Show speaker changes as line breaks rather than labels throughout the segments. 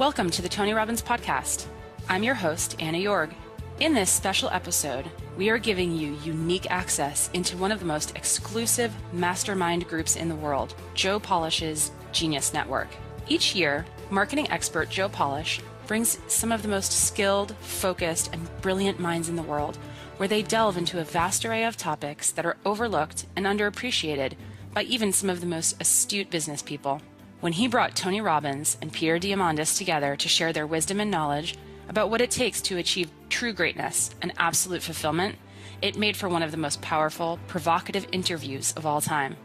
Welcome to the Tony Robbins Podcast. I'm your host, Anna Jorg. In this special episode, we are giving you unique access into one of the most exclusive mastermind groups in the world, Joe Polish's Genius Network. Each year, marketing expert Joe Polish brings some of the most skilled, focused, and brilliant minds in the world, where they delve into a vast array of topics that are overlooked and underappreciated by even some of the most astute business people. When he brought Tony Robbins and Peter Diamandis together to share their wisdom and knowledge about what it takes to achieve true greatness and absolute fulfillment, it made for one of the most powerful, provocative interviews of all time.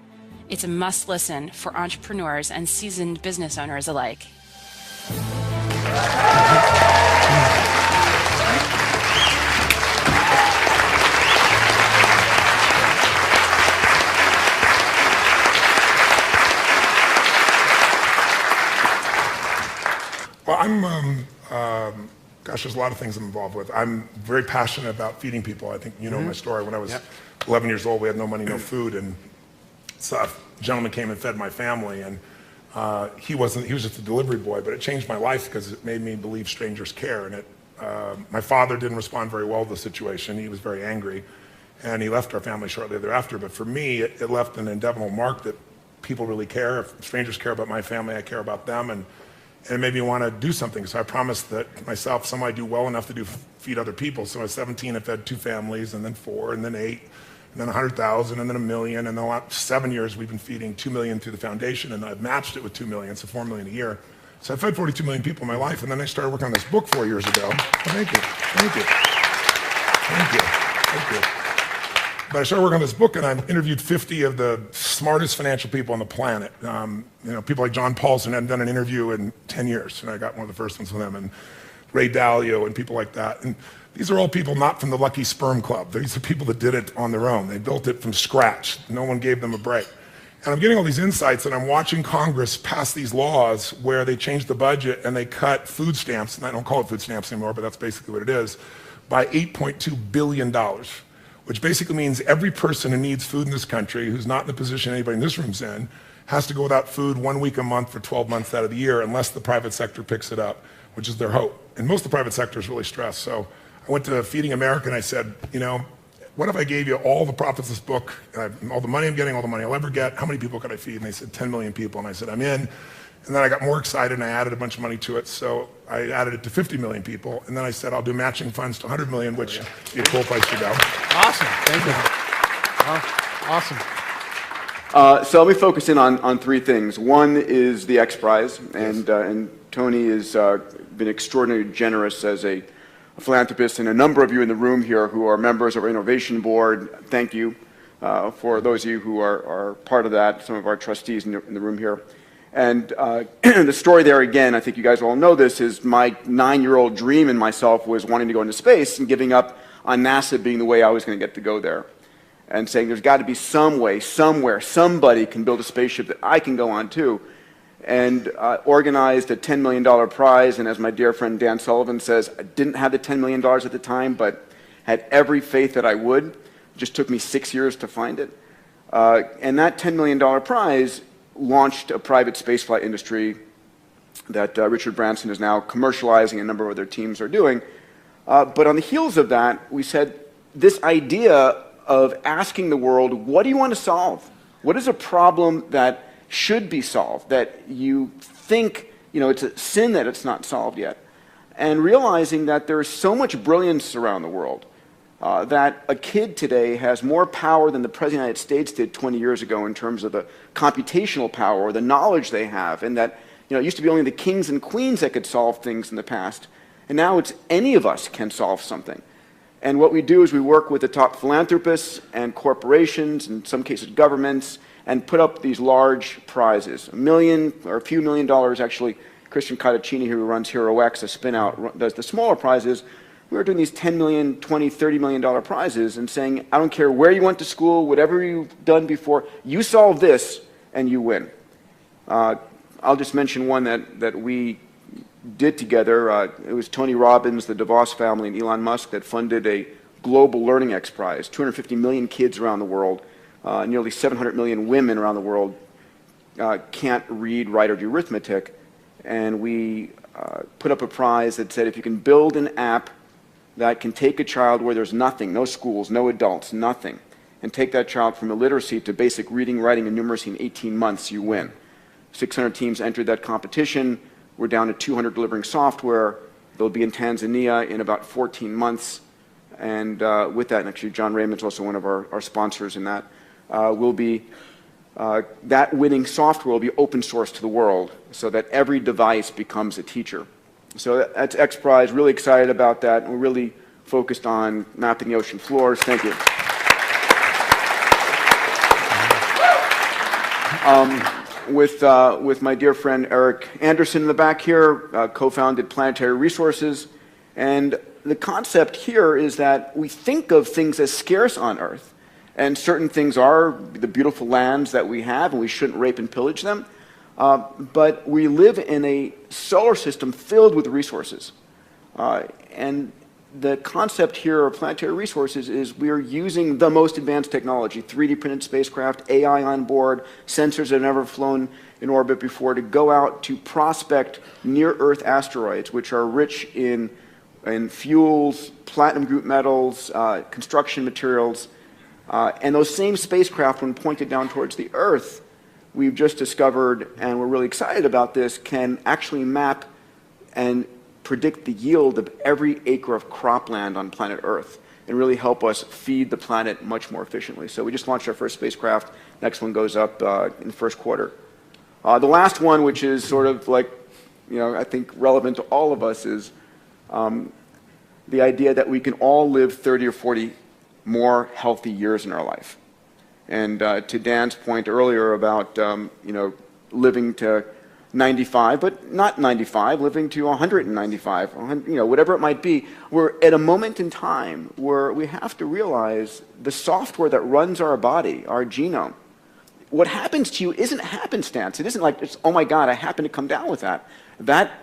It's a must-listen for entrepreneurs and seasoned business owners alike.
Well, there's a lot of things I'm involved with. I'm very passionate about feeding people. I think you know my story. When I was 11 years old, we had no money, no food, and so a gentleman came and fed my family, and he was just a delivery boy, but it changed my life because it made me believe strangers care. And my father didn't respond very well to the situation. He was very angry, and he left our family shortly thereafter. But for me, it left an indelible mark that people really care. If strangers care about my family, I care about them, and it made me want to do something. So I promised that myself, somehow I do well enough to feed other people. So I was 17, I fed 2 families, and then 4, and then 8, and then 100,000, and then 1 million. And the last 7 years, we've been feeding 2 million through the foundation, and I've matched it with 2 million, so 4 million a year. So I fed 42 million people in my life, and then I started working on this book 4 years ago. Thank you. But I started working on this book, and I interviewed 50 of the smartest financial people on the planet. People like John Paulson hadn't done an interview in 10 years, and I got one of the first ones with him, and Ray Dalio and people like that. And these are all people not from the Lucky Sperm Club. These are people that did it on their own. They built it from scratch. No one gave them a break. And I'm getting all these insights, and I'm watching Congress pass these laws where they change the budget and they cut food stamps, and I don't call it food stamps anymore, but that's basically what it is, by $8.2 billion. Which basically means every person who needs food in this country, who's not in the position anybody in this room's in, has to go without food 1 week a month for 12 months out of the year unless the private sector picks it up, which is their hope. And most of the private sector is really stressed. So I went to Feeding America and I said, what if I gave you all the profits of this book, all the money I'm getting, all the money I'll ever get, how many people could I feed? And they said 10 million people. And I said, I'm in. And then I got more excited and I added a bunch of money to it. So I added it to 50 million people. And then I said, I'll do matching funds to 100 million, which would be a cool place to go.
Awesome. Thank you. Awesome.
So let me focus in on 3 things. One is the X Prize. And Tony has been extraordinarily generous as a philanthropist. And a number of you in the room here who are members of our Innovation Board, thank you. For those of you who are part of that, some of our trustees in the room here. And the story there, again, I think you guys all know this, is my 9-year-old dream in myself was wanting to go into space and giving up on NASA being the way I was going to get to go there. And saying there's got to be some way, somewhere, somebody can build a spaceship that I can go on too. And organized a $10 million prize, and as my dear friend Dan Sullivan says, I didn't have the $10 million at the time, but had every faith that I would. It just took me 6 years to find it. And that $10 million prize launched a private spaceflight industry that Richard Branson is now commercializing, a number of other teams are doing. But on the heels of that, we said this idea of asking the world, what do you want to solve? What is a problem that should be solved, that you think, it's a sin that it's not solved yet? And realizing that there is so much brilliance around the world, that a kid today has more power than the President of the United States did 20 years ago in terms of the computational power or the knowledge they have, and that it used to be only the kings and queens that could solve things in the past, and now it's any of us can solve something. And what we do is we work with the top philanthropists and corporations, in some cases governments, and put up these large prizes, $1 million or a few $1 million actually. Christian Cottacini, who runs HeroX, a spin-out, does the smaller prizes. We were doing these $10 million, $20, $30 million prizes and saying, I don't care where you went to school, whatever you've done before, you solve this and you win. I'll just mention one that we did together. It was Tony Robbins, the DeVos family, and Elon Musk that funded a global learning X Prize. 250 million kids around the world, nearly 700 million women around the world can't read, write, or do arithmetic. And we put up a prize that said if you can build an app that can take a child where there's nothing, no schools, no adults, nothing, and take that child from illiteracy to basic reading, writing, and numeracy in 18 months, you win. 600 teams entered that competition. We're down to 200 delivering software. They'll be in Tanzania in about 14 months. And with that, and actually John Raymond's also one of our sponsors in that, that winning software will be open source to the world so that every device becomes a teacher. So that's X Prize, really excited about that. We're really focused on mapping the ocean floors. Thank you. With my dear friend Eric Anderson in the back here, co-founded Planetary Resources. And the concept here is that we think of things as scarce on Earth. And certain things are the beautiful lands that we have, and we shouldn't rape and pillage them. But we live in a solar system filled with resources. And the concept here of Planetary Resources is we are using the most advanced technology, 3D printed spacecraft, AI on board, sensors that have never flown in orbit before, to go out to prospect near-Earth asteroids, which are rich in fuels, platinum group metals, construction materials. And those same spacecraft, when pointed down towards the Earth, we've just discovered, and we're really excited about this, can actually map and predict the yield of every acre of cropland on planet Earth and really help us feed the planet much more efficiently. So we just launched our first spacecraft. Next one goes up in the first quarter. The last one, which is sort of like, I think relevant to all of us, is the idea that we can all live 30 or 40 more healthy years in our life. And to Dan's point earlier about living to 95, but not 95, living to 195, whatever it might be, we're at a moment in time where we have to realize the software that runs our body, our genome, what happens to you isn't happenstance. It isn't like, oh my God, I happen to come down with that.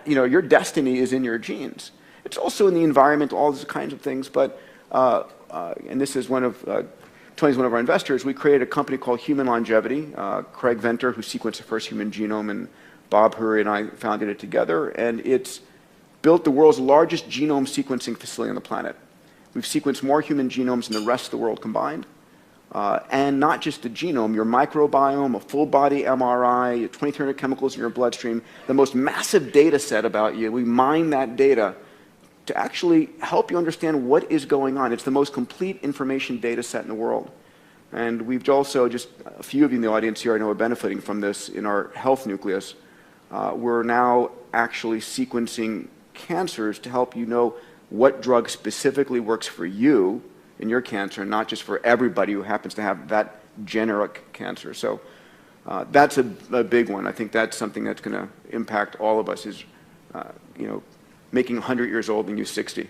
Your destiny is in your genes. It's also in the environment, all these kinds of things, but, and this is Tony's one of our investors. We created a company called Human Longevity. Craig Venter, who sequenced the first human genome, and Bob Hurry and I founded it together, and it's built the world's largest genome sequencing facility on the planet. We've sequenced more human genomes than the rest of the world combined. And not just the genome, your microbiome, a full body MRI, 2,300 chemicals in your bloodstream, the most massive data set about you. We mine that data to actually help you understand what is going on. It's the most complete information data set in the world. And we've also, just a few of you in the audience here I know are benefiting from this in our health nucleus. We're now actually sequencing cancers to help you know what drug specifically works for you in your cancer, not just for everybody who happens to have that generic cancer. So that's a big one. I think that's something that's going to impact all of us, is making 100 years old and you 60,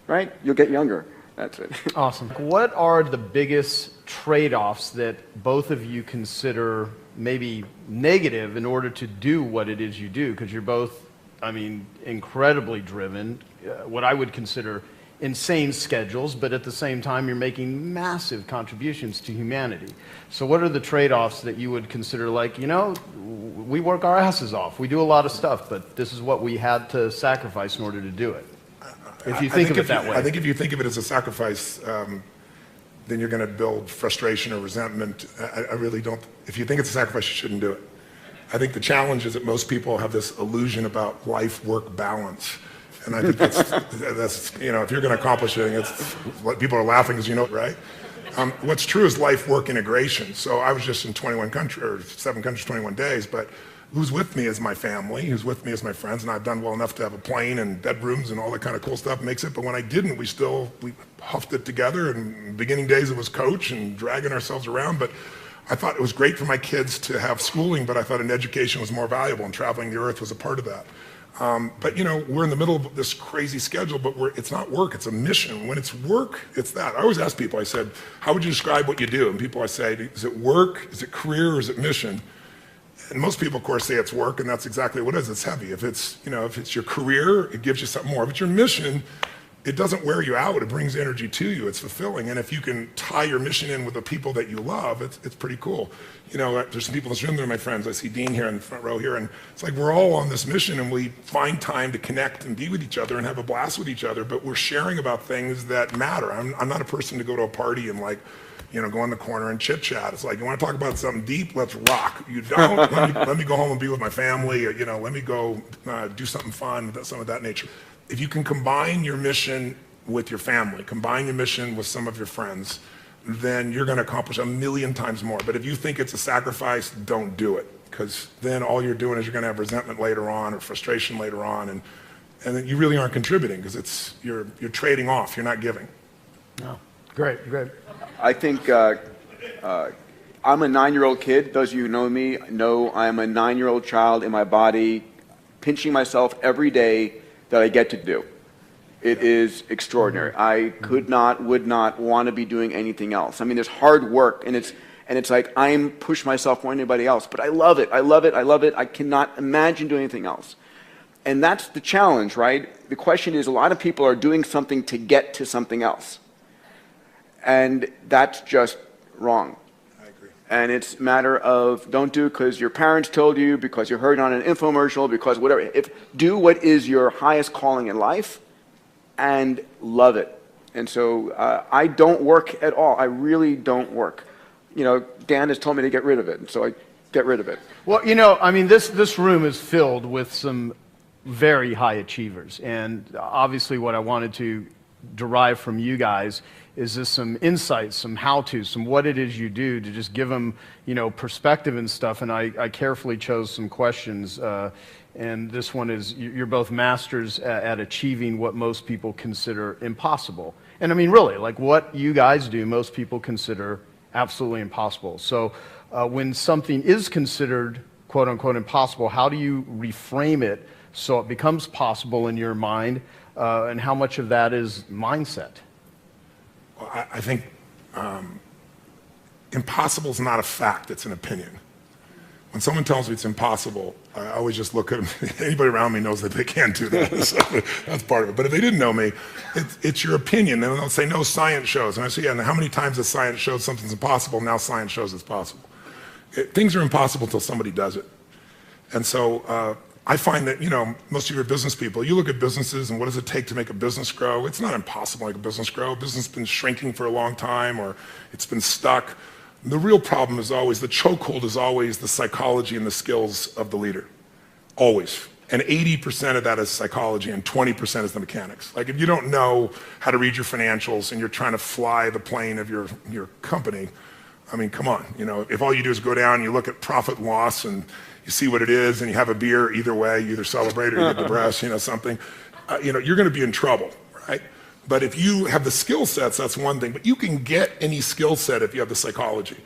right? You'll get younger. That's it.
Awesome. What are the biggest trade-offs that both of you consider maybe negative in order to do what it is you do? Because you're both, incredibly driven, what I would consider insane schedules, but at the same time you're making massive contributions to humanity. So what are the trade-offs that you would consider, like, we work our asses off, we do a lot of stuff, but this is what we had to sacrifice in order to do it? If you think of it that way.
I think if you think of it as a sacrifice, then you're going to build frustration or resentment. I really don't. If you think it's a sacrifice, you shouldn't do it. I think the challenge is that most people have this illusion about life-work balance. And I think that's if you're going to accomplish anything, it's what people are laughing because right? What's true is life-work integration. So I was just in 7 countries, 21 days, but who's with me is my family, who's with me is my friends, and I've done well enough to have a plane and bedrooms and all that kind of cool stuff makes it. But when I didn't, we huffed it together. And in the beginning days, it was coach and dragging ourselves around. But I thought it was great for my kids to have schooling, but I thought an education was more valuable, and traveling the earth was a part of that. But we're in the middle of this crazy schedule, but it's not work, it's a mission. When it's work, it's that. I always ask people, I said, how would you describe what you do? And people, I say, is it work, is it career, or is it mission? And most people, of course, say it's work, and that's exactly what it is. It's heavy. If it's your career, it gives you something more. If it's your mission, it doesn't wear you out. It brings energy to you. It's fulfilling. And if you can tie your mission in with the people that you love, it's pretty cool. There's some people in this room that are my friends. I see Dean here in the front row here, and it's like we're all on this mission, and we find time to connect and be with each other and have a blast with each other, but we're sharing about things that matter. I'm not a person to go to a party and go in the corner and chit chat. It's like, you want to talk about something deep? Let's rock. You don't? let me go home and be with my family, or, let me go do something fun, something of that nature. If you can combine your mission with your family, combine your mission with some of your friends, then you're going to accomplish 1,000,000 times more. But if you think it's a sacrifice, don't do it, because then all you're doing is you're going to have resentment later on or frustration later on, and then you really aren't contributing, because you're trading off. You're not giving.
No. Great.
I think I'm a 9-year-old kid. Those of you who know me know I'm a 9-year-old child in my body, pinching myself every day that I get to do. It is extraordinary. I would not want to be doing anything else. I mean, there's hard work, and it's like I'm pushing myself more than anybody else, but I love it. I cannot imagine doing anything else. And that's the challenge, right? The question is, a lot of people are doing something to get to something else. And that's just wrong.
I agree.
And it's a matter of don't do it because your parents told you, because you heard it on an infomercial, because whatever. Do what is your highest calling in life and love it. And so I don't work at all. I really don't work. Dan has told me to get rid of it, and so I get rid of it.
Well, this room is filled with some very high achievers. And obviously what I wanted to derive from you guys is just some insights, some how-tos, some what it is you do to just give them, perspective and stuff. And I carefully chose some questions. And this one is, you're both masters at achieving what most people consider impossible. And I mean, really, like what you guys do, most people consider absolutely impossible. So when something is considered quote unquote impossible, how do you reframe it so it becomes possible in your mind? And how much of that is mindset?
Well, I think impossible is not a fact, it's an opinion. When someone tells me it's impossible, I always just look at them. Anybody around me knows that they can't do that. So that's part of it. But if they didn't know me, it's your opinion. And they'll say, no, science shows. And I say, yeah, and how many times has science showed something's impossible? Now science shows it's possible. Things are impossible until somebody does it. And so I find that, most of you are business people. You look at businesses and what does it take to make a business grow? It's not impossible to make a business grow. A business has been shrinking for a long time, or it's been stuck. The real problem is always, the chokehold is always the psychology and the skills of the leader. Always. And 80% of that is psychology and 20% is the mechanics. Like if you don't know how to read your financials and you're trying to fly the plane of your company, I mean, come on. If all you do is go down and you look at profit and loss and you see what it is and you have a beer, either way, you either celebrate or you get depressed, something, you're going to be in trouble, right? But if you have the skill sets, that's one thing. But you can get any skill set if you have the psychology.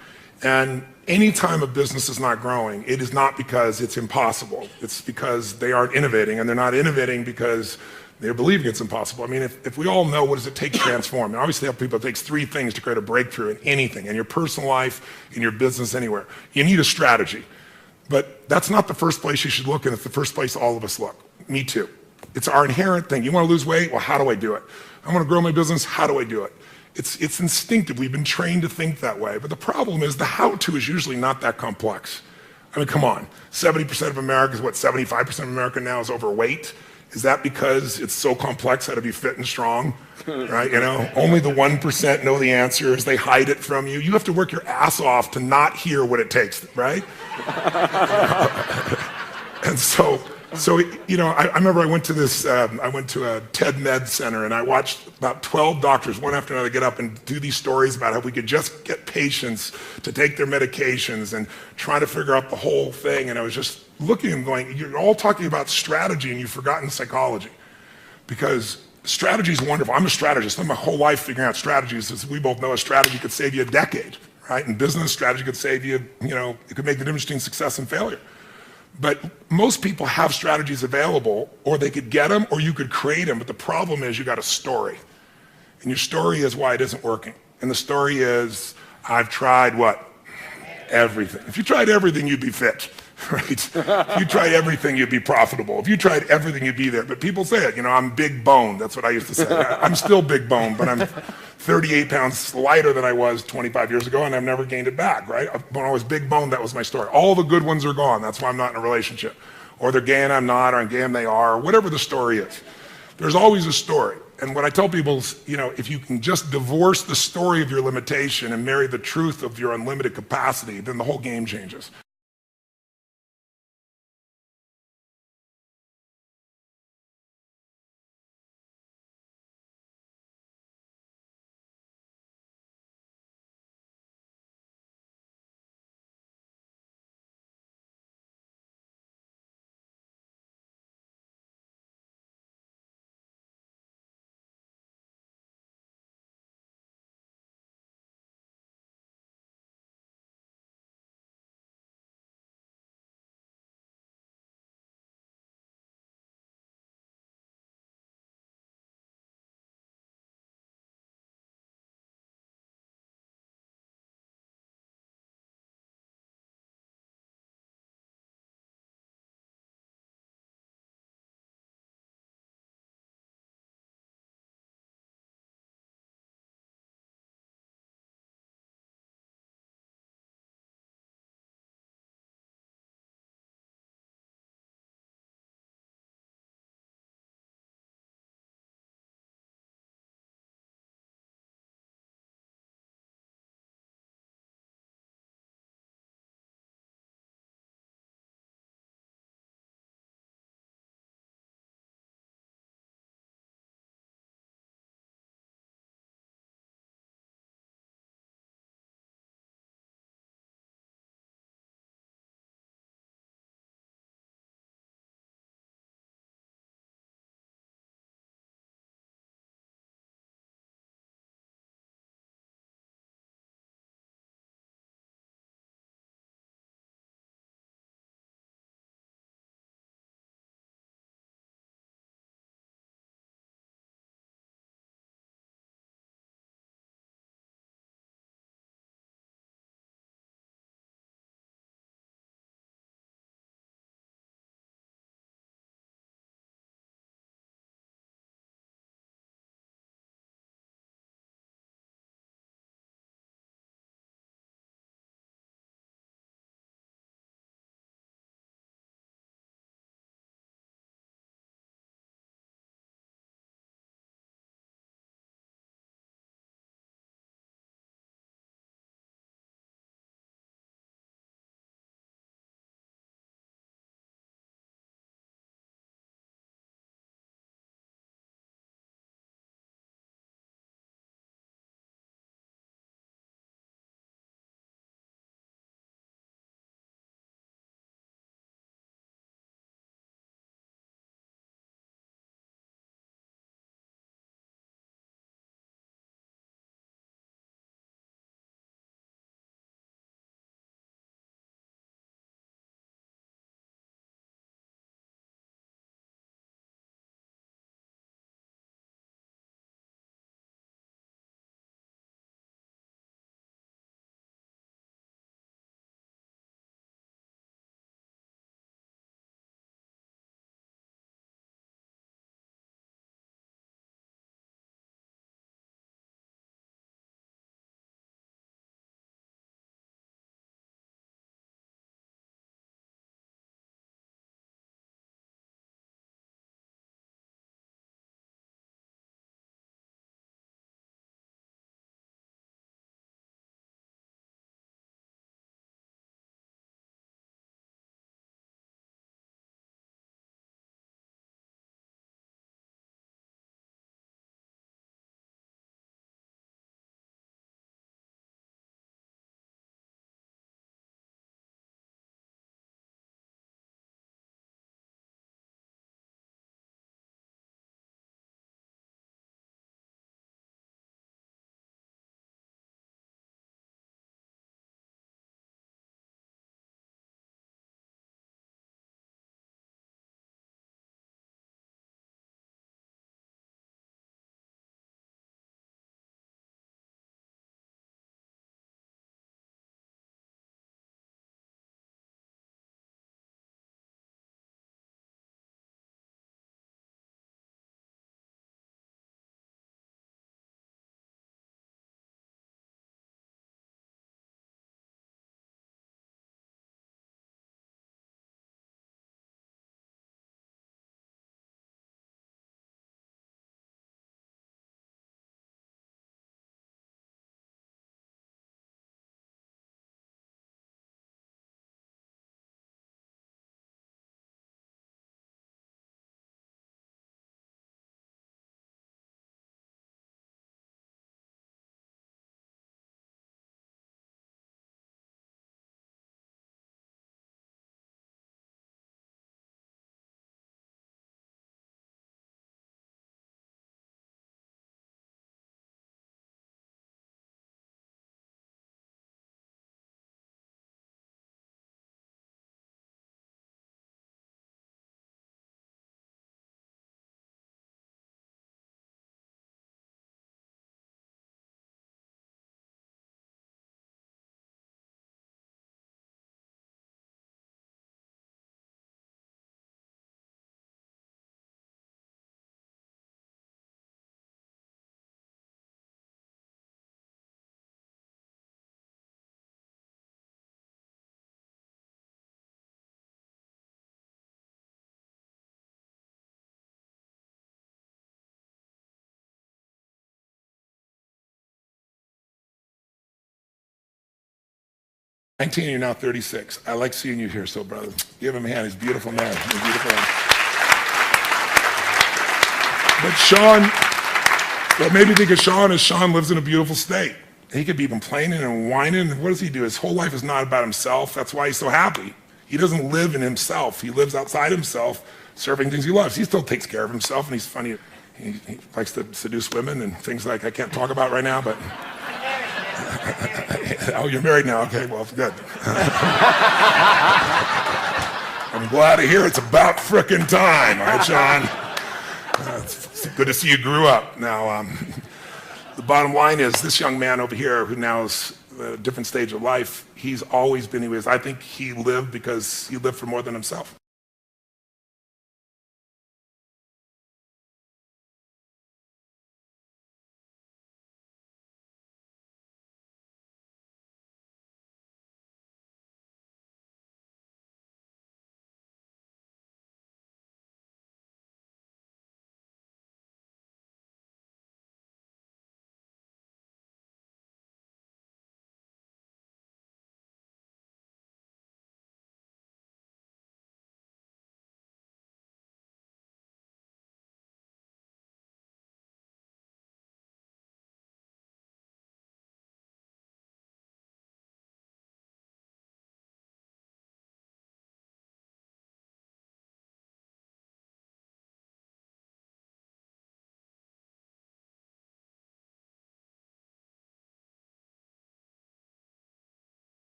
And any time a business is not growing, it is not because it's impossible. It's because they aren't innovating, and they're not innovating because they're believing it's impossible. I mean, if we all know what does it take to transform, and I always tell people it takes 3 things to create a breakthrough in anything, in your personal life, in your business, anywhere. You need a strategy. But that's not the first place you should look, and it's the first place all of us look. Me too. It's our inherent thing. You want to lose weight? Well, how do I do it? I want to grow my business. How do I do it? It's instinctive. We've been trained to think that way. But the problem is the how-to is usually not that complex. I mean, come on. 70% of America is 75% of America now is overweight. Is that because it's so complex how to be fit and strong? Right? Only the 1% know the answers. They hide it from you. You have to work your ass off to not hear what it takes, right? And so I remember I went to a TED Med Center, and I watched about 12 doctors, one after another, get up and do these stories about how we could just get patients to take their medications and try to figure out the whole thing. And I was just looking and going, you're all talking about strategy and you've forgotten psychology. Because strategy is wonderful. I'm a strategist. I spent my whole life figuring out strategies. As we both know, a strategy could save you a decade, right? In business, strategy could save you, it could make the difference between success and failure. But most people have strategies available, or they could get them, or you could create them. But the problem is you got a story. And your story is why it isn't working. And the story is, I've tried what? Everything. If you tried everything, you'd be fit. right? If you tried everything, you'd be profitable. If you tried everything, you'd be there. But people say it, I'm big boned. That's what I used to say. I'm still big boned, but I'm 38 pounds lighter than I was 25 years ago, and I've never gained it back, right? When I was big boned, that was my story. All the good ones are gone. That's why I'm not in a relationship. Or they're gay and I'm not, or I'm gay and they are, or whatever the story is. There's always a story. And what I tell people is, if you can just divorce the story of your limitation and marry the truth of your unlimited capacity, then the whole game changes. 19, you're now 36. I like seeing you here, so brother. Give him a hand. He's a beautiful man. He's a beautiful man. But Sean, what made me think of Sean is Sean lives in a beautiful state. He could be complaining and whining. What does he do? His whole life is not about himself. That's why he's so happy. He doesn't live in himself. He lives outside himself, serving things he loves. He still takes care of himself, and he's funny. He likes to seduce women and things like I can't talk about right now, but... Oh, you're married now? Okay, well, good. I'm glad to hear it's about frickin' time, all right, Sean? It's good to see you grew up. Now, the bottom line is this young man over here who now is at a different stage of life, he's always been who he is. I think he lived because he lived for more than himself.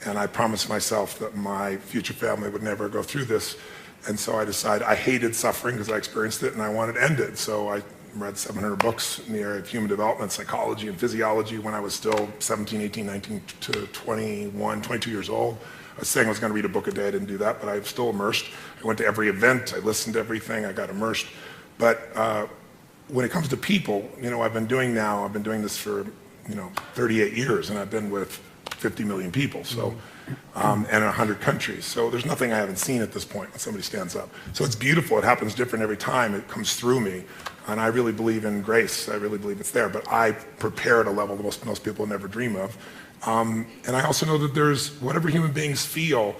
And I promised myself that my future family would never go through this. And so I decided I hated suffering because I experienced it and I wanted to end it. So I read 700 books in the area of human development, psychology, and physiology when I was still 17, 18, 19 to 21, 22 years old. I was saying I was going to read a book a day. I didn't do that, but I was still immersed. I went to every event. I listened to everything. I got immersed. But when it comes to people, I've been doing this for, 38 years, and I've been with 50 million people, so, and 100 countries. So there's nothing I haven't seen at this point when somebody stands up. So it's beautiful. It happens different every time. It comes through me. And I really believe in grace. I really believe it's there. But I prepare at a level that most people never dream of. And I also know that there's, whatever human beings feel,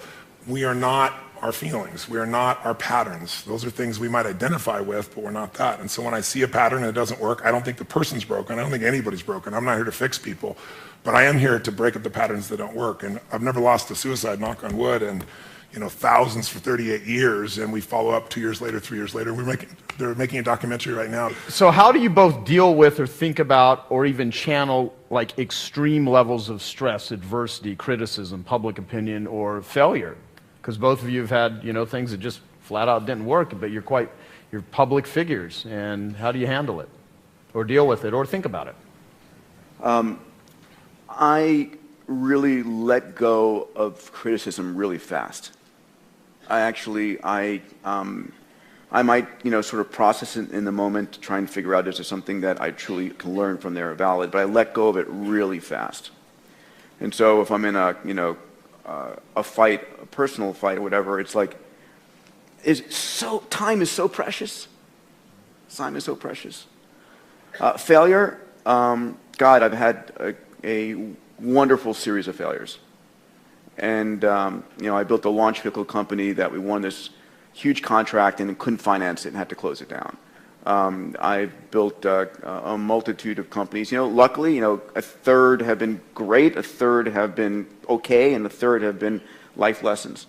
we are not our feelings. We are not our patterns. Those are things we might identify with, but we're not that. And so when I see a pattern and it doesn't work, I don't think the person's broken. I don't think anybody's broken. I'm not here to fix people. But I am here to break up the patterns that don't work. And I've never lost to suicide, knock on wood, and thousands for 38 years, and we follow up 2 years later, 3 years later. They're making a documentary right now.
So how do you both deal with or think about or even channel like extreme levels of stress, adversity, criticism, public opinion, or failure? Because both of you have had, things that just flat out didn't work, but you're public figures. And how do you handle it or deal with it or think about it?
I really let go of criticism really fast. I might, sort of process it in the moment to try and figure out is there something that I truly can learn from there valid, but I let go of it really fast. And so if I'm in a fight, a personal fight or whatever, it's like, time is so precious. Time is so precious. Failure, God, I've had a wonderful series of failures. And, I built a launch vehicle company that we won this huge contract and couldn't finance it and had to close it down. I've built a multitude of companies. Luckily, a third have been great, a third have been okay, and a third have been life lessons.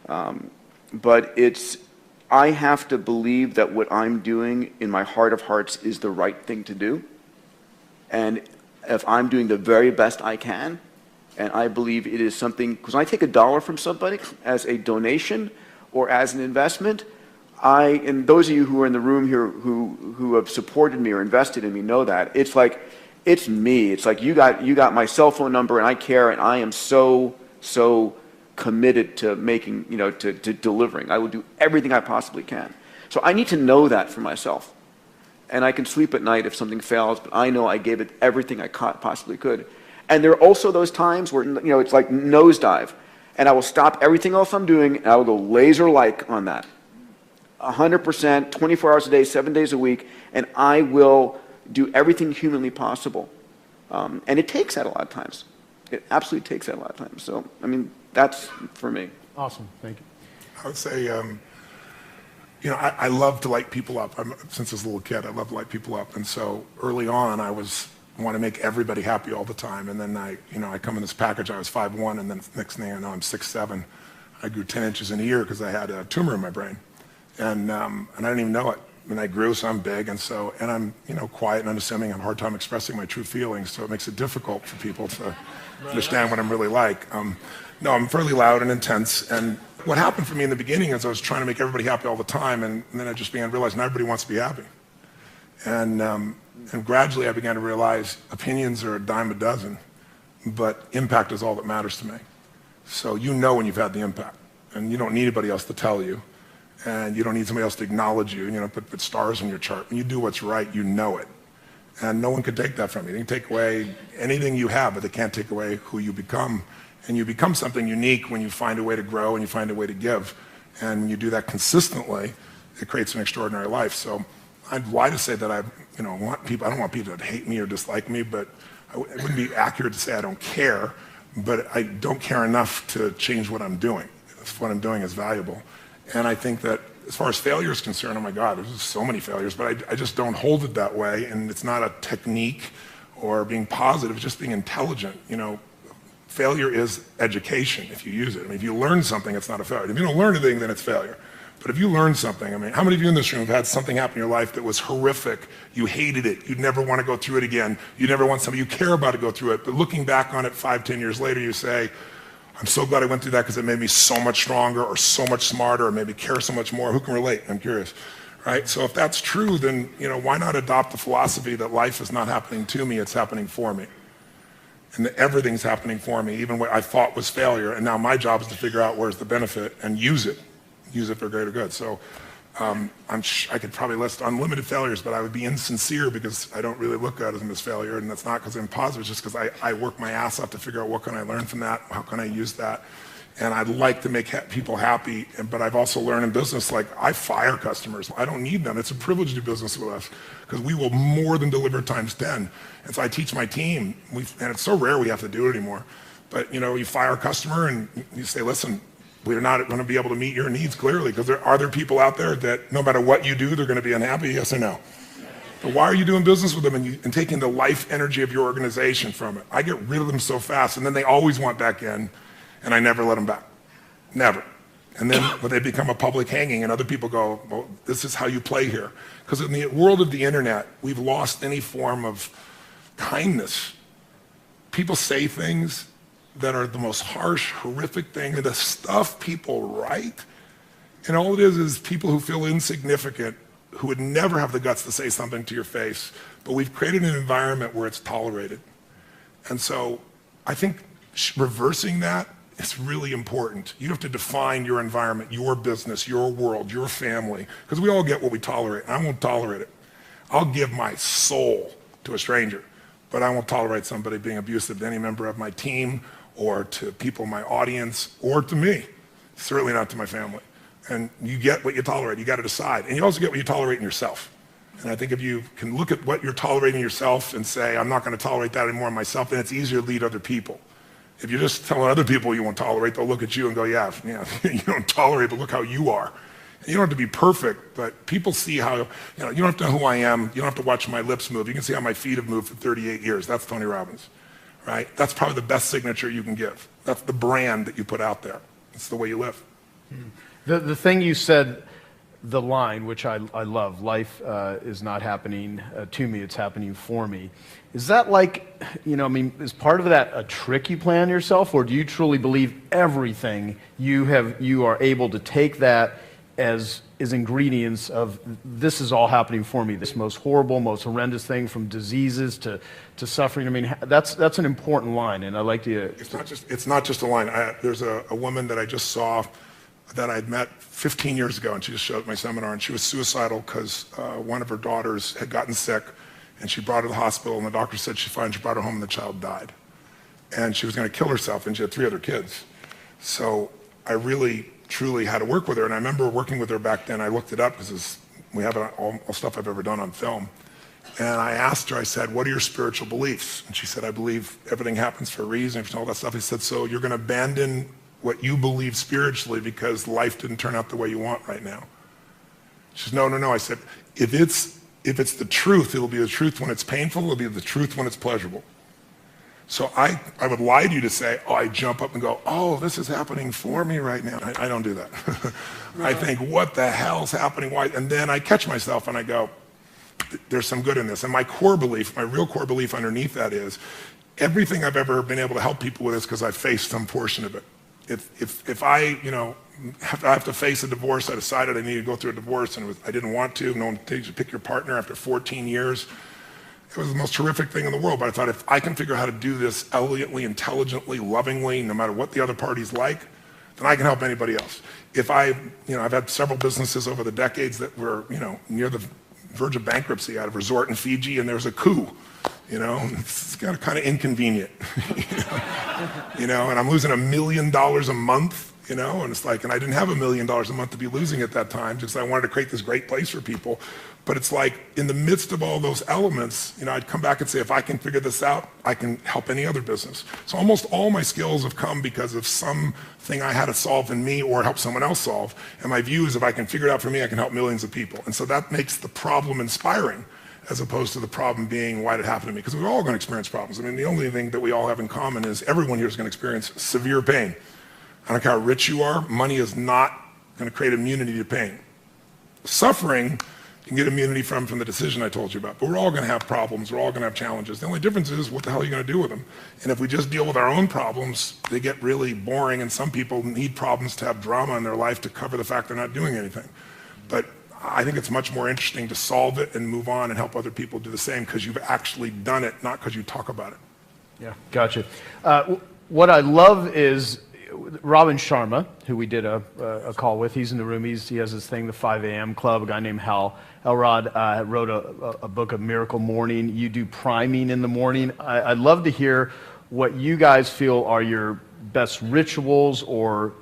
But I have to believe that what I'm doing in my heart of hearts is the right thing to do. And if I'm doing the very best I can, and I believe it is something, because when I take $1 from somebody as a donation or as an investment, and those of you who are in the room here who have supported me or invested in me know that. It's like, it's me. It's like you got my cell phone number and I care and I am so committed to making, to delivering. I will do everything I possibly can. So I need to know that for myself. And I can sleep at night if something fails, but I know I gave it everything I possibly could. And there are also those times where, it's like nosedive. And I will stop everything else I'm doing and I will go laser-like on that. 100%, 24 hours a day, 7 days a week, and I will do everything humanly possible. And it takes that a lot of times. It absolutely takes that a lot of times. So, that's for me.
Awesome. Thank you.
I would say, I love to light people up. Since I was a little kid, I love to light people up. And so early on, I want to make everybody happy all the time. And then I come in this package, I was 5'1", and then next thing I know, I'm 6'7". I grew 10 inches in a year because I had a tumor in my brain. And I didn't even know it. And I grew, so I'm big, and I'm quiet and unassuming. I have a hard time expressing my true feelings, so it makes it difficult for people to understand what I'm really like. No, I'm fairly loud and intense. And what happened for me in the beginning is I was trying to make everybody happy all the time, and then I just began to realize not everybody wants to be happy. And gradually I began to realize opinions are a dime a dozen, but impact is all that matters to me. So when you've had the impact, and you don't need anybody else to tell you. And you don't need somebody else to acknowledge you, put stars on your chart. When you do what's right, you know it. And no one can take that from you. They can take away anything you have, but they can't take away who you become. And you become something unique when you find a way to grow and you find a way to give. And when you do that consistently, it creates an extraordinary life. So I'd lie to say that I don't want people to hate me or dislike me, but it wouldn't be accurate to say I don't care, but I don't care enough to change what I'm doing. If what I'm doing is valuable. And I think that as far as failure is concerned, oh my God, there's just so many failures, but I just don't hold it that way. And it's not a technique or being positive, it's just being intelligent. Failure is education if you use it. If you learn something, it's not a failure. If you don't learn anything, then it's failure. But if you learn something, how many of you in this room have had something happen in your life that was horrific? You hated it. You'd never want to go through it again. You never want somebody you care about to go through it. But looking back on it 5, 10 years later, you say, I'm so glad I went through that because it made me so much stronger or so much smarter or maybe care so much more. Who can relate? I'm curious, right? So if that's true, then why not adopt the philosophy that life is not happening to me, it's happening for me. And that everything's happening for me, even what I thought was failure. And now my job is to figure out where's the benefit and use it for greater good. So I could probably list unlimited failures, but I would be insincere because I don't really look at them as failure. And that's not because I'm positive, it's just because I work my ass off to figure out what can I learn from that, how can I use that. And I'd like to make people happy, but I've also learned in business, like I fire customers. I don't need them. It's a privilege to do business with us because we will more than deliver times 10. And so I teach my team, and it's so rare we have to do it anymore. But you fire a customer and you say, listen, we're not going to be able to meet your needs clearly because are there people out there that no matter what you do, they're going to be unhappy, yes or no? But why are you doing business with them and taking the life energy of your organization from it? I get rid of them so fast, and then they always want back in. And I never let them back, never. And then when they become a public hanging and other people go, well, this is how you play here. Because in the world of the internet, we've lost any form of kindness. People say things that are the most harsh, horrific thing, and the stuff people write. And all it is people who feel insignificant, who would never have the guts to say something to your face, but we've created an environment where it's tolerated. And so I think reversing that, it's really important. You have to define your environment, your business, your world, your family, because we all get what we tolerate. I won't tolerate it. I'll give my soul to a stranger, but I won't tolerate somebody being abusive to any member of my team or to people in my audience or to me, certainly not to my family. And you get what you tolerate. You got to decide. And you also get what you tolerate in yourself. And I think if you can look at what you're tolerating yourself and say, I'm not going to tolerate that anymore in myself, then it's easier to lead other people. If you're just telling other people you won't tolerate, they'll look at you and go, yeah, you don't tolerate, but look how you are. And you don't have to be perfect, but people see how, you don't have to know who I am. You don't have to watch my lips move. You can see how my feet have moved for 38 years. That's Tony Robbins, right? That's probably the best signature you can give. That's the brand that you put out there. It's the way you live.
The thing you said, the line, which I love, life is not happening to me, it's happening for me. Is that like, is part of that a trick you play on yourself, or do you truly believe everything you are able to take that as ingredients of this is all happening for me, this most horrible, most horrendous thing from diseases to suffering? That's an important line, and I like to...
It's not just a line. There's a woman that I just saw that I'd met 15 years ago, and she just showed up at my seminar, and she was suicidal because one of her daughters had gotten sick, and she brought her to the hospital, and the doctor said she's fine. She brought her home, and the child died. And she was going to kill herself, and she had 3 other kids. So I really, truly had to work with her, and I remember working with her back then. I looked it up because we have all stuff I've ever done on film. And I asked her, I said, what are your spiritual beliefs? And she said, I believe everything happens for a reason, and all that stuff. I said, so you're going to abandon what you believe spiritually because life didn't turn out the way you want right now? She said, no. I said, if it's the truth, it'll be the truth when it's painful, it'll be the truth when it's pleasurable. So I would lie to you to say, I jump up and go, this is happening for me right now. I don't do that. I think, what the hell's happening? Why? And then I catch myself and I go, there's some good in this. And my real core belief underneath that is, everything I've ever been able to help people with is because I've faced some portion of it. If I have to face a divorce, I decided I needed to go through a divorce, and I didn't want to. No one takes you to pick your partner after 14 years. It was the most terrific thing in the world, but I thought, if I can figure out how to do this elegantly, intelligently, lovingly, no matter what the other party's like, then I can help anybody else. If I've had several businesses over the decades that were, near the verge of bankruptcy. I had a resort in Fiji, and there was a coup. It's kind of inconvenient. And I'm losing $1 million a month. And it's like, and I didn't have $1 million a month to be losing at that time, because I wanted to create this great place for people. But it's like, in the midst of all those elements, I'd come back and say, if I can figure this out, I can help any other business. So almost all my skills have come because of something I had to solve in me or help someone else solve. And my view is, if I can figure it out for me, I can help millions of people. And so that makes the problem inspiring, as opposed to the problem being, why did it happen to me? Because we're all going to experience problems. The only thing that we all have in common is everyone here is going to experience severe pain. I don't care how rich you are, money is not going to create immunity to pain. Suffering you can get immunity from the decision I told you about. But we're all going to have problems. We're all going to have challenges. The only difference is what the hell are you going to do with them? And if we just deal with our own problems, they get really boring, and some people need problems to have drama in their life to cover the fact they're not doing anything. But I think it's much more interesting to solve it and move on and help other people do the same because you've actually done it, not because you talk about it.
Yeah, gotcha. What I love is Robin Sharma, who we did a call with. He's in the room. He has this thing, the 5 a.m. Club. A guy named Hal Elrod wrote a book of Miracle Morning. You do priming in the morning. I'd love to hear what you guys feel are your best rituals, or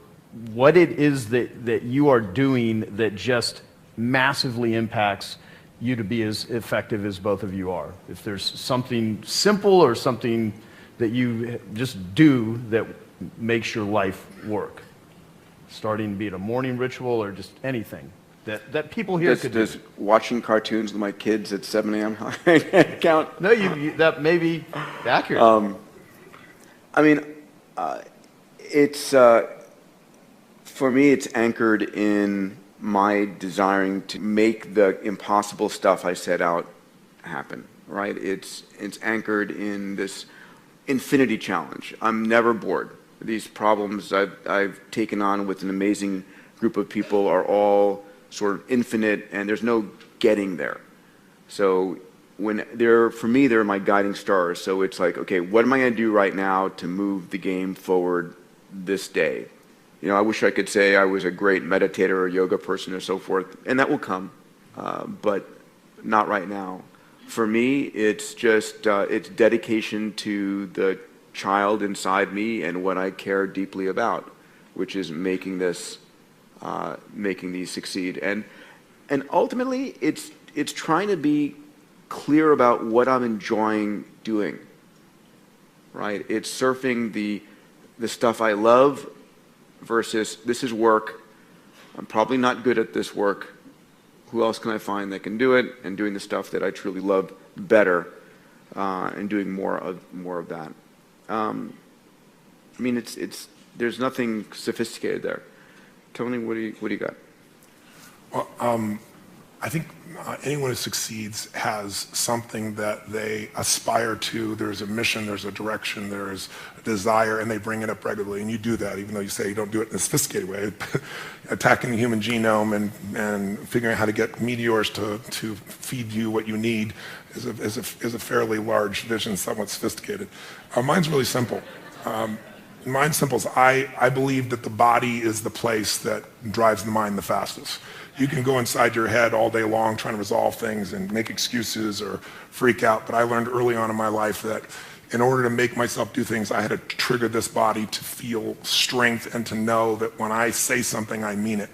what it is that you are doing that just massively impacts you to be as effective as both of you are. If there's something simple or something that you just do that makes your life work, starting to be it a morning ritual or just anything that people here could do.
Does watching cartoons with my kids at 7 a.m. count?
No, that may be accurate.
I mean, it's for me, it's anchored in my desiring to make the impossible stuff I set out happen, right? It's anchored in this infinity challenge. I'm never bored. These problems I've taken on with an amazing group of people are all sort of infinite, and there's no getting there. So for me, they're my guiding stars. So it's like, okay, what am I going to do right now to move the game forward this day? You know, I wish I could say I was a great meditator or yoga person or so forth, and that will come, but not right now. For me, it's just it's dedication to the child inside me and what I care deeply about, which is making these succeed. And ultimately, it's trying to be clear about what I'm enjoying doing. Right? It's surfing the stuff I love versus this is work. I'm probably not good at this work. Who else can I find that can do it? And doing the stuff that I truly love better, and doing more of that. I mean, there's nothing sophisticated there. Tony, what do you got?
Well, I think anyone who succeeds has something that they aspire to. There's a mission, there's a direction, there's a desire, and they bring it up regularly. And you do that, even though you say you don't do it in a sophisticated way. Attacking the human genome and figuring out how to get meteors to feed you what you need is a fairly large vision, somewhat sophisticated. Mine's really simple. Mine's simple is I believe that the body is the place that drives the mind the fastest. You can go inside your head all day long trying to resolve things and make excuses or freak out, but I learned early on in my life that in order to make myself do things, I had to trigger this body to feel strength and to know that when I say something, I mean it.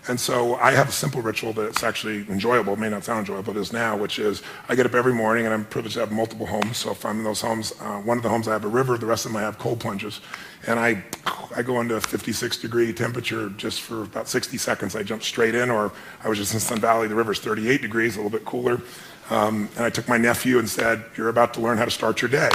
And so I have a simple ritual that's actually enjoyable. It may not sound enjoyable, but it is now, which is I get up every morning, and I'm privileged to have multiple homes. So if I'm in those homes, one of the homes I have a river, the rest of them I have cold plunges. And I go into 56-degree temperature just for about 60 seconds. I jump straight in, or I was just in Sun Valley, the river's 38 degrees, a little bit cooler. And I took my nephew and said, "You're about to learn how to start your day."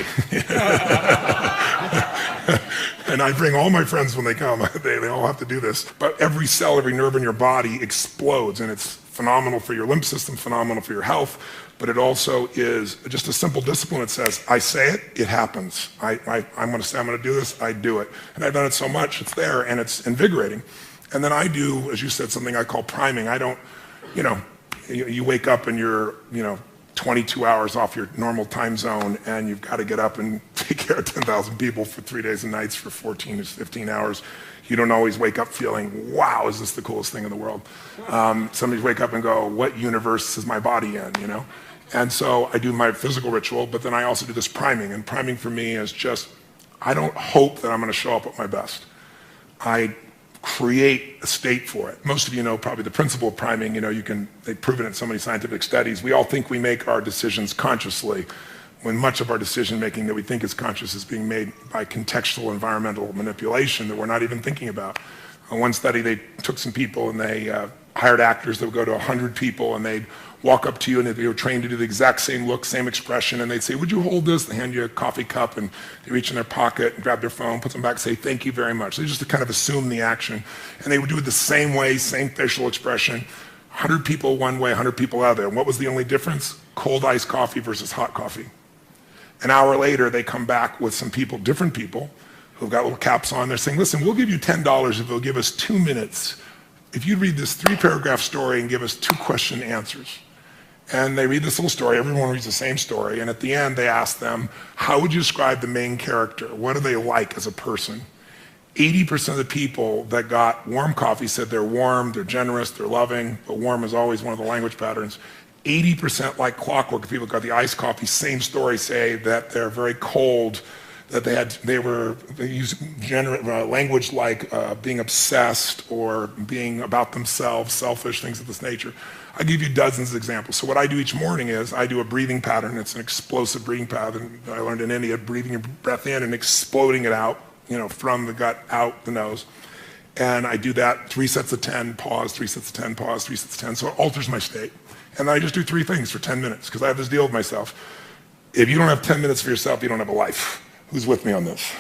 And I bring all my friends when they come. They all have to do this. But every cell, every nerve in your body explodes, and it's phenomenal for your lymph system, phenomenal for your health. But it also is just a simple discipline that says, I say it, it happens. I'm going to say I'm going to do this, I do it. And I've done it so much, it's there, and it's invigorating. And then I do, as you said, something I call priming. I don't, you wake up and you're, 22 hours off your normal time zone, and you've got to get up and take care of 10,000 people for 3 days and nights for 14 to 15 hours. You don't always wake up feeling, wow, is this the coolest thing in the world? Some wake up and go, what universe is my body in, And so I do my physical ritual, but then I also do this priming. And priming for me is just, I don't hope that I'm going to show up at my best. I create a state for it. Most of you know probably the principle of priming. They've proven it in so many scientific studies. We all think we make our decisions consciously, when much of our decision making that we think is conscious is being made by contextual environmental manipulation that we're not even thinking about. In one study, they took some people and they hired actors that would go to 100 people, and they'd walk up to you, and they were trained to do the exact same look, same expression, and they'd say, "Would you hold this?" They hand you a coffee cup, and they reach in their pocket and grab their phone, put them back, say, "Thank you very much." They just kind of assume the action, and they would do it the same way, same facial expression. 100 people one way, 100 people other. And what was the only difference? Cold iced coffee versus hot coffee. An hour later, they come back with some people, different people, who've got little caps on. They're saying, listen, we'll give you $10 if you'll give us 2 minutes. If you read this 3-paragraph story and give us 2 question answers. And they read this little story, everyone reads the same story, and at the end they ask them, how would you describe the main character? What are they like as a person? 80% of the people that got warm coffee said they're warm, they're generous, they're loving, but warm is always one of the language patterns. 80% like clockwork, the people that got the iced coffee, same story, say that they're very cold, that they use language like being obsessed or being about themselves, selfish, things of this nature. I give you dozens of examples. So what I do each morning is I do a breathing pattern. It's an explosive breathing pattern I learned in India, breathing your breath in and exploding it out, from the gut out the nose. And I do that 3 sets of 10, pause, 3 sets of 10, pause, 3 sets of 10. So it alters my state. And then I just do 3 things for 10 minutes because I have this deal with myself. If you don't have 10 minutes for yourself, you don't have a life. Who's with me on this?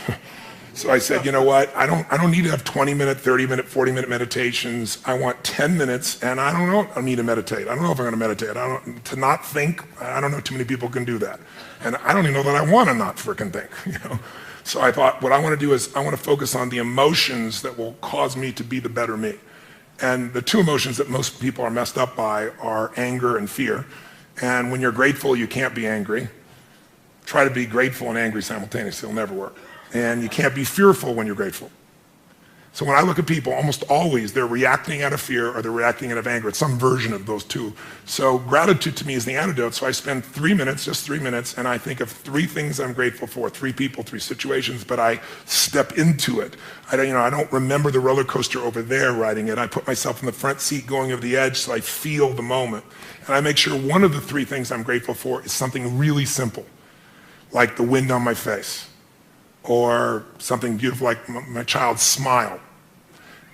So I said, you know what? I don't need to have 20-minute, 30-minute, 40-minute meditations. I want 10 minutes, and I don't know. I need to meditate. I don't know if I'm going to meditate. To not think. I don't know too many people can do that, and I don't even know that I want to not freaking think. So I thought, what I want to do is I want to focus on the emotions that will cause me to be the better me. And the 2 emotions that most people are messed up by are anger and fear. And when you're grateful, you can't be angry. Try to be grateful and angry simultaneously. It'll never work. And you can't be fearful when you're grateful. So when I look at people, almost always they're reacting out of fear or they're reacting out of anger. It's some version of those 2. So gratitude to me is the antidote. So I spend 3 minutes, just 3 minutes, and I think of 3 things I'm grateful for, 3 people, 3 situations, but I step into it. I don't remember the roller coaster over there riding it. I put myself in the front seat going over the edge so I feel the moment. And I make sure one of the 3 things I'm grateful for is something really simple, like the wind on my face, or something beautiful like my child's smile.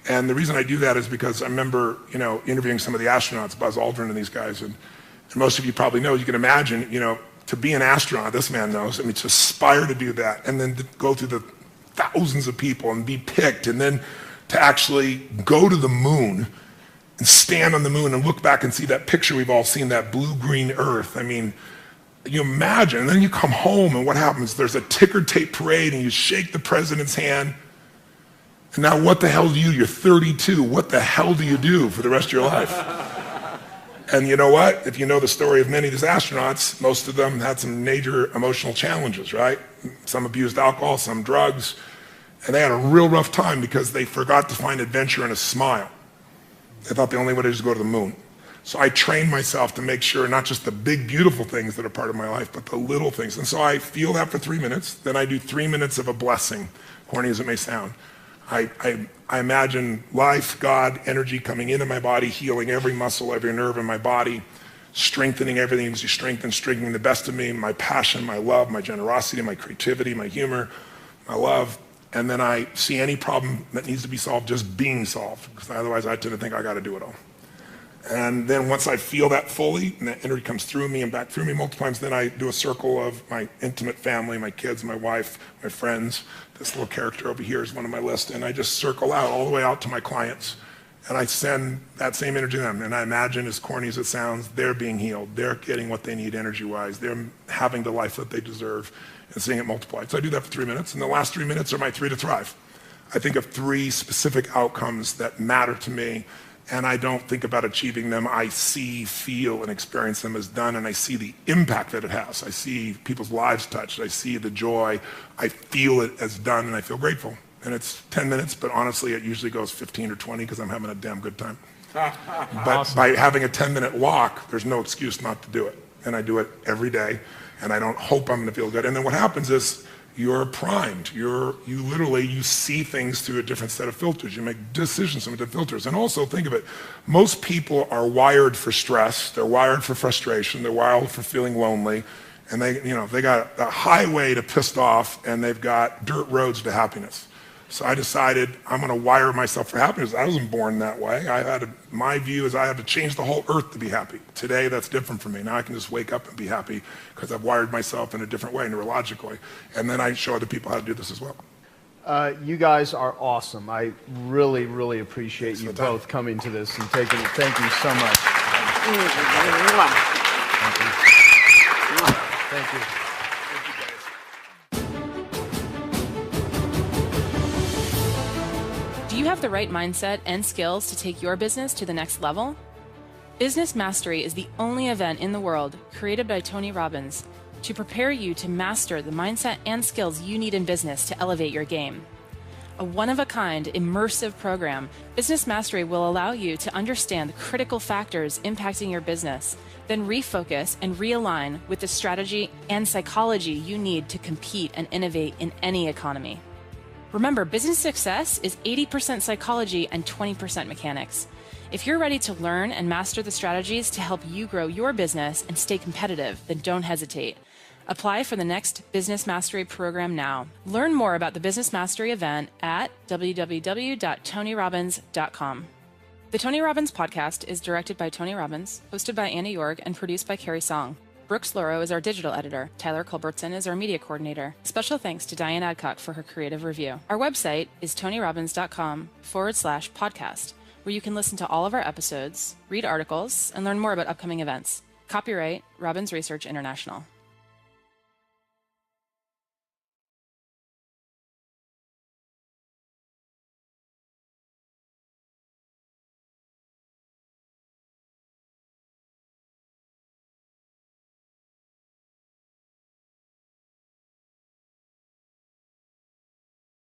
And the reason I do that is because I remember, interviewing some of the astronauts, Buzz Aldrin and these guys, and most of you probably know, you can imagine, to be an astronaut, this man knows, to aspire to do that, and then to go through the thousands of people and be picked, and then to actually go to the moon and stand on the moon and look back and see that picture we've all seen, that blue-green Earth. You imagine, and then you come home and what happens? There's a ticker tape parade and you shake the president's hand. And now what the hell do you? You're 32. What the hell do you do for the rest of your life? And you know what? If you know the story of many of these astronauts, most of them had some major emotional challenges, right? Some abused alcohol, some drugs. And they had a real rough time because they forgot to find adventure in a smile. They thought the only way to do is go to the moon. So I trained myself to make sure not just the big, beautiful things that are part of my life, but the little things. And so I feel that for 3 minutes. Then I do 3 minutes of a blessing, corny as it may sound. I imagine life, God, energy coming into my body, healing every muscle, every nerve in my body, strengthening everything as you strengthening the best of me, my passion, my love, my generosity, my creativity, my humor, my love. And then I see any problem that needs to be solved just being solved, because otherwise I tend to think I got to do it all. And then once I feel that fully, and that energy comes through me and back through me multiple times, then I do a circle of my intimate family, my kids, my wife, my friends. This little character over here is one of my list. And I just circle out all the way out to my clients. And I send that same energy to them. And I imagine, as corny as it sounds, they're being healed. They're getting what they need energy-wise. They're having the life that they deserve and seeing it multiplied. So I do that for 3 minutes. And the last 3 minutes are my 3 to thrive. I think of 3 specific outcomes that matter to me. And I don't think about achieving them. I see, feel, and experience them as done, and I see the impact that it has. I see people's lives touched. I see the joy. I feel it as done, and I feel grateful. And it's 10 minutes, but honestly, it usually goes 15 or 20 because I'm having a damn good time. But awesome. By having a 10-minute walk, there's no excuse not to do it. And I do it every day, and I don't hope I'm going to feel good. And then what happens is, you're primed. You see things through a different set of filters. You make decisions through different filters. And also think of it, most people are wired for stress. They're wired for frustration. They're wired for feeling lonely. And they got a highway to pissed off, and they've got dirt roads to happiness. So I decided I'm going to wire myself for happiness. I wasn't born that way. My view is I have to change the whole earth to be happy. Today, that's different for me. Now I can just wake up and be happy because I've wired myself in a different way, neurologically. And then I show other people how to do this as well.
You guys are awesome. I really, really appreciate you both coming to this and taking it. Thank you so much. Thank you.
Do you have the right mindset and skills to take your business to the next level? Business Mastery is the only event in the world created by Tony Robbins to prepare you to master the mindset and skills you need in business to elevate your game. A one-of-a-kind, immersive program, Business Mastery will allow you to understand the critical factors impacting your business, then refocus and realign with the strategy and psychology you need to compete and innovate in any economy. Remember, business success is 80% psychology and 20% mechanics. If you're ready to learn and master the strategies to help you grow your business and stay competitive, then don't hesitate. Apply for the next Business Mastery program now. Learn more about the Business Mastery event at www.tonyrobbins.com. The Tony Robbins podcast is directed by Tony Robbins, hosted by Anna Jorg, and produced by Carrie Song. Brooks Loro is our digital editor. Tyler Culbertson is our media coordinator. Special thanks to Diane Adcock for her creative review. Our website is tonyrobbins.com/podcast, where you can listen to all of our episodes, read articles, and learn more about upcoming events. Copyright Robbins Research International.